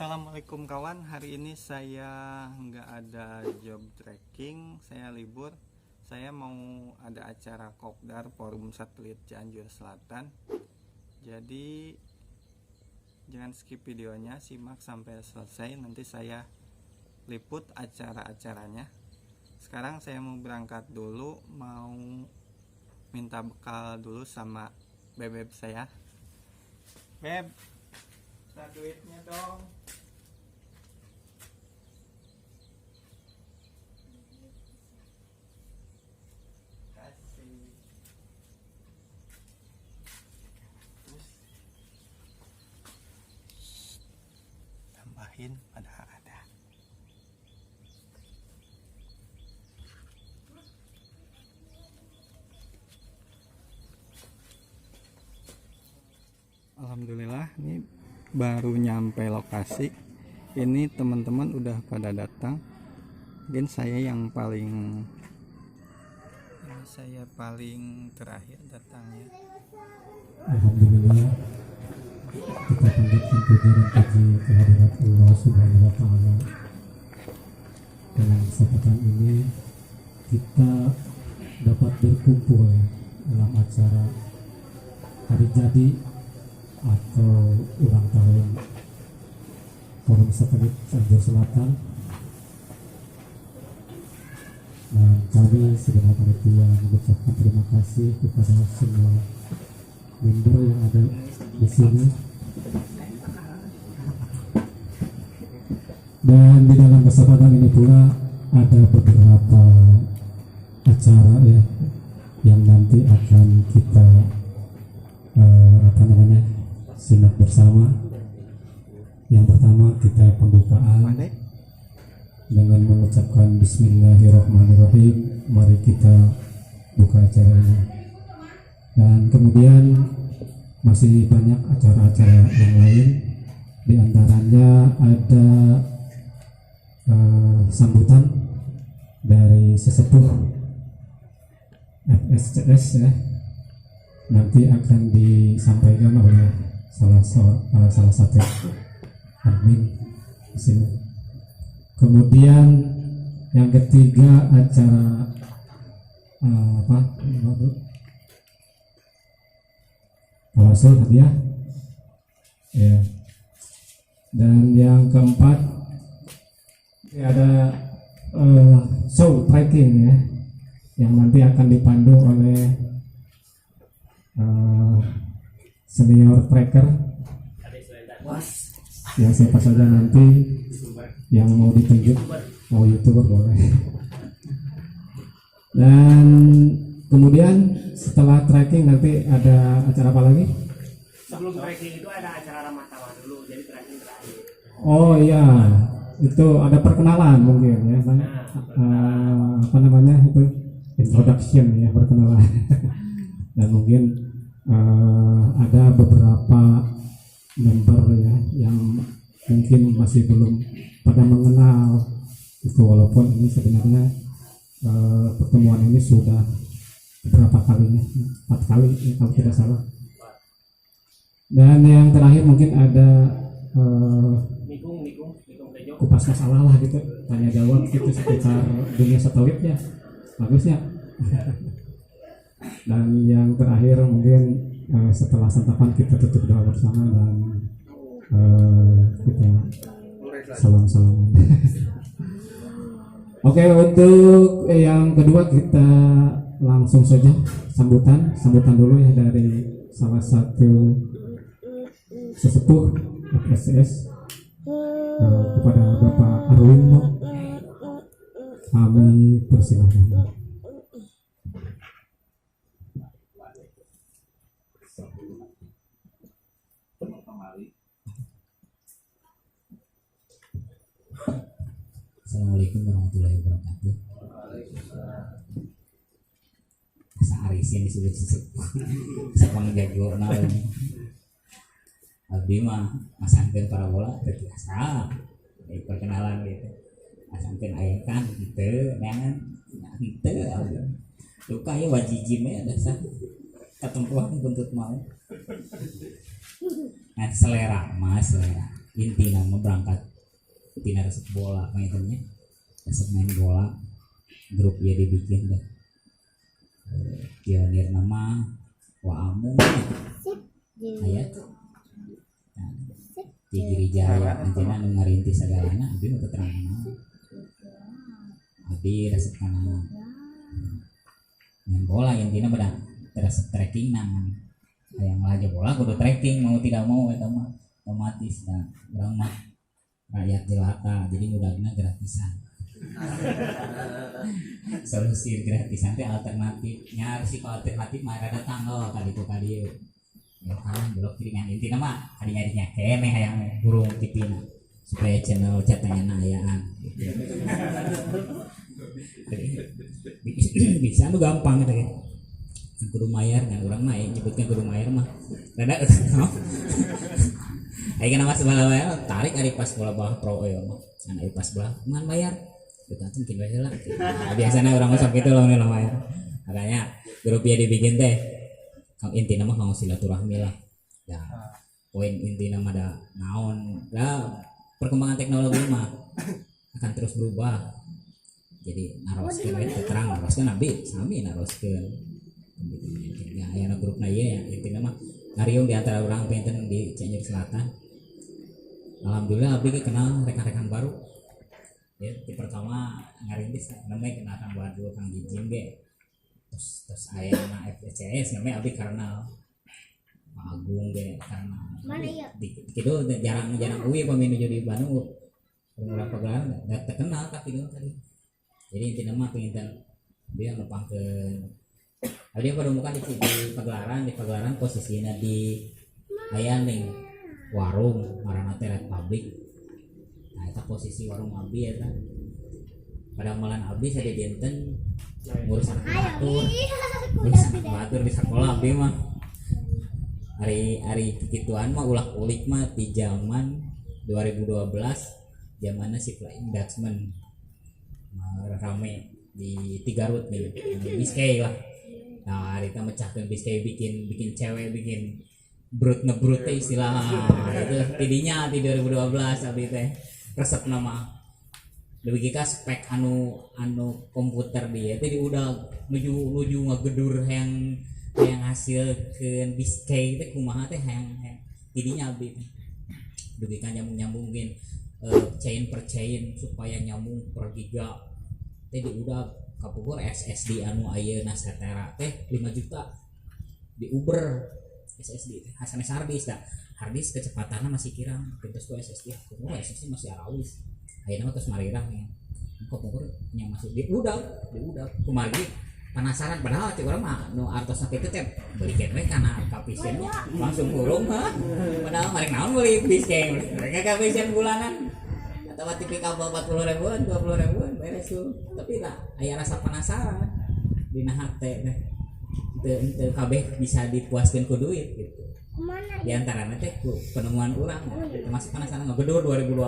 Assalamualaikum kawan, hari ini saya nggak ada job tracking, saya libur. Saya mau ada acara Kopdar Forum Satelit Cianjur Selatan. Jadi jangan skip videonya, simak sampai selesai, nanti saya liput acara-acaranya. Sekarang saya mau berangkat dulu, mau minta bekal dulu sama bebek saya. Beb, minta duitnya dong. Kasih. Terus tambahin pada ada. Alhamdulillah, ini baru nyampe lokasi. Ini teman-teman udah pada datang. Mungkin saya yang paling terakhir datangnya. Alhamdulillah, kita panjatkan puji dan puji kehadirat Allah Subhanahu wa Ta'ala. Dalam kesempatan ini kita dapat berkumpul dalam acara hari jadi atau ulang tahun Forum Satelit Cianjur Selatan. Dan kami segenap panitia mengucapkan terima kasih kepada semua member yang ada di sini. Dan di dalam kesempatan ini pula ada beberapa acara yang nanti akan kita simak bersama. Yang pertama kita pembukaan dengan mengucapkan Bismillahirrahmanirrahim. Mari kita buka acara ini. Dan kemudian masih banyak acara-acara yang lain. Di antaranya ada sambutan dari sesepuh FSCS nanti akan disampaikan oleh salah satu admin di sini. Kemudian yang ketiga acara tawasul hadiah ya. Dan yang keempat ada show tracking yang nanti akan dipandu oleh senior tracker yang siapa saja nanti yang mau ditunjuk, mau YouTuber boleh. Dan kemudian setelah tracking nanti ada acara apa lagi? Sebelum tracking itu ada acara ramah tamah dulu, jadi tracking terakhir. Oh iya, itu ada perkenalan mungkin ya, itu introduction ya, perkenalan. Dan mungkin ada beberapa member yang mungkin masih belum pada mengenal itu, walaupun ini sebenarnya pertemuan ini sudah berapa kalinya, 4 kali ya, kalau tidak salah. Dan yang terakhir mungkin ada kupas masalah lah gitu, tanya jawab gitu seputar dunia satelit ya, bagusnya. Dan yang terakhir mungkin setelah santapan kita tutup doa bersama dan kita salam-salaman. Oke, untuk yang kedua kita langsung saja sambutan dulu ya dari salah satu sesepuh FSCS kepada Bapak Arwin. Kami persilahkan. Assalamualaikum warahmatullahi wabarakatuh. Sehari sih disebut sama jago naon. Abdi mah masangkeun parabola teu biasa. Perkenalan gitu. Masangkeun aya kan gitu, neangan gitu. Luka ya wajijim ya dasar ketempuhan buntut mau. Nah selera. inti nama berangkat tina resep bola mainnya resep main bola grup ya dibikin deh pionir nama Waamu ayat Tigiri Jaya anjena nu ngarintis sagalana abdi nu keterangan abdi resep kana main bola intina pada resep trekking nang yang lagi bola kudu trekking mau tidak mau eta mah otomatis dan urang mah rakyat jelata jadi mudahna gratisan solusi gratisan teh alternatifnya risiko alternatif mah rada tanggal kali itu kali ya kan blok kiringan intina mah kadi nyarinya kene hayang burung tipina supaya channel catanya nayaan bisa nu gampang gitu ya kudu mayar kan urang mah nyebutkan kudu mayar mah rada ayo nama sebelah bayar tarik ari pas bola bawah pro ya mah ana pas belah man bayar kita mungkin bae lah biasanya orang usap gitu loh nih bayar makanya grup ya dibikin teh inti nama kanggo silaturahmi lah ya poin inti nama ada naon lah perkembangan teknologi mah akan terus berubah jadi naroskeun we terang naroskeun abdi sami naroskeun ya aya grupna ieu ya inti nama ngariung di antara orang penten di Cianjur Selatan. Alhamdulillah abdi kenal rekan-rekan baru. Ya, di pertama ngarintis namanya kenal Kang Badu, Kang Jijim ge. Terus aya na FCS namanya abdi karena Pak Agung ge karena kitu jarang uwi paminu jadi Bandung. Urang pagelaran da terkenal ka kitu tadi. Jadi intina mah penginten dia ngepangkeun abdi pada muka di pagelaran posisinya di aya ning warung ngaranna teh Red Public. Nah eta posisi warung abdi eta. Pada malan abdi sadaya dinten ngurusan batur di sekolah abdi mah. Hari kituan mah ulah-ulik mah di zaman 2012 zamanna si Flying Dutchman. Rame di Tigarut nih di Biskay lah. Nah hari itu mecahkan Biskay bikin cewek bikin brut teh istilah itu tidinya di 2012 abdi teh resep nama lebih kita spek anu komputer dia teh udah nuju ngagedur yang hasil ke Biskay teh kumaha teh yang tidinya abdi teh lebih kan nyambungin chain per chain supaya nyambung per giga teh udah kapukur SSD anu ayeuna satera teh 5 juta di Uber SSD teh hasanes harddisk dah harddisk kecepatannya masih kirang pintus ku SSD kumaha SSD masih arawis ayeuna mah tos marirah nya kapukur nya masuk di udah kumaha penasaran padahal cik urang mah nu artosna kitu teh beli kenwe kana kapisiennya langsung kurung mah padahal marek naon beli Biskay mereka kapisian bulanan atau TV kabel 40 ribuan 20 ribuan beres tuh tapi lah aya rasa penasaran dina hate teh kabeh bisa dipuaskeun ku duit gitu di antaranya teh penemuan urang termasuk penasaran ngegedor 2012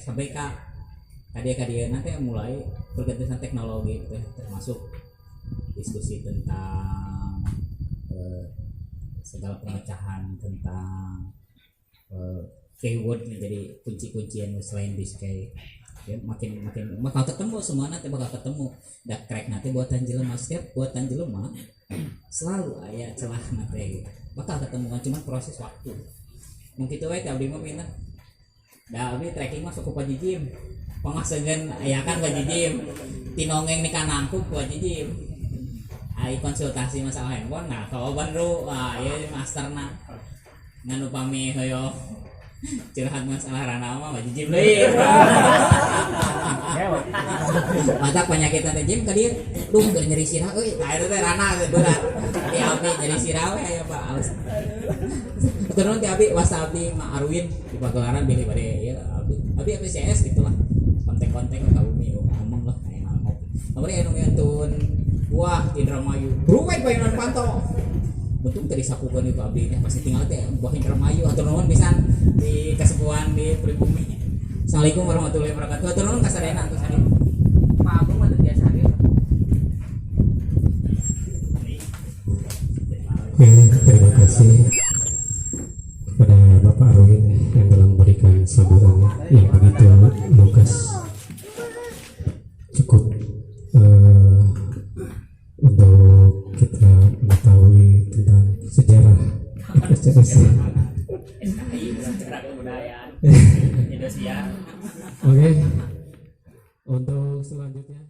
sampai ka kadia nanti mulai pergantian teknologi termasuk diskusi tentang segala pemecahan tentang keyword menjadi kunci-kuncian selain Biskay ya, makin bakal ketemu semua nanti bakal ketemu dak crack nanti buatan jelema setiap buatan jelema selalu aya celah nanti bakal ketemu kan cuma proses waktu mungkin itu abdi mah pindah da abdi tracking masuk ke Pak Jijim pamasegan aya kan Pak Jijim tinongeng ni kanangku Pak Jijim ai konsultasi masalah handphone nah kalau baru ya masterna nganu pami hoyo curhat masalah rana mah Jijim deui. Mata penyakit teh Jim ka dieu, duh keur nyeri sirah euy. Tah eta teh rana berat. Di abdi nyeri sirah we aya Pak Aus. Terus ti abdi wasa abdi mah Arwin di pagelaran bilih bade ieu abdi PCS gitulah. Kontek-kontek ka bumi ngomong lah aya ngopi. Kamari anu ngantun wah Indramayu. Bruwek bae non panto. Untung tadi sakukan itu abdi pasti tinggal teh buah Indramayu atau nuhun pisan di kesepuhan di pribumi. Assalamualaikum warahmatullahi wabarakatuh. Atau nuhun kasadayana antos hari. Pak Agung mah biasa hari. Terima kasih kepada yang begitu lugas, cukup untuk kita mengetahui tentang sejarah SCSD. SKI sejarah kebudayaan Indonesia. Oke, untuk selanjutnya.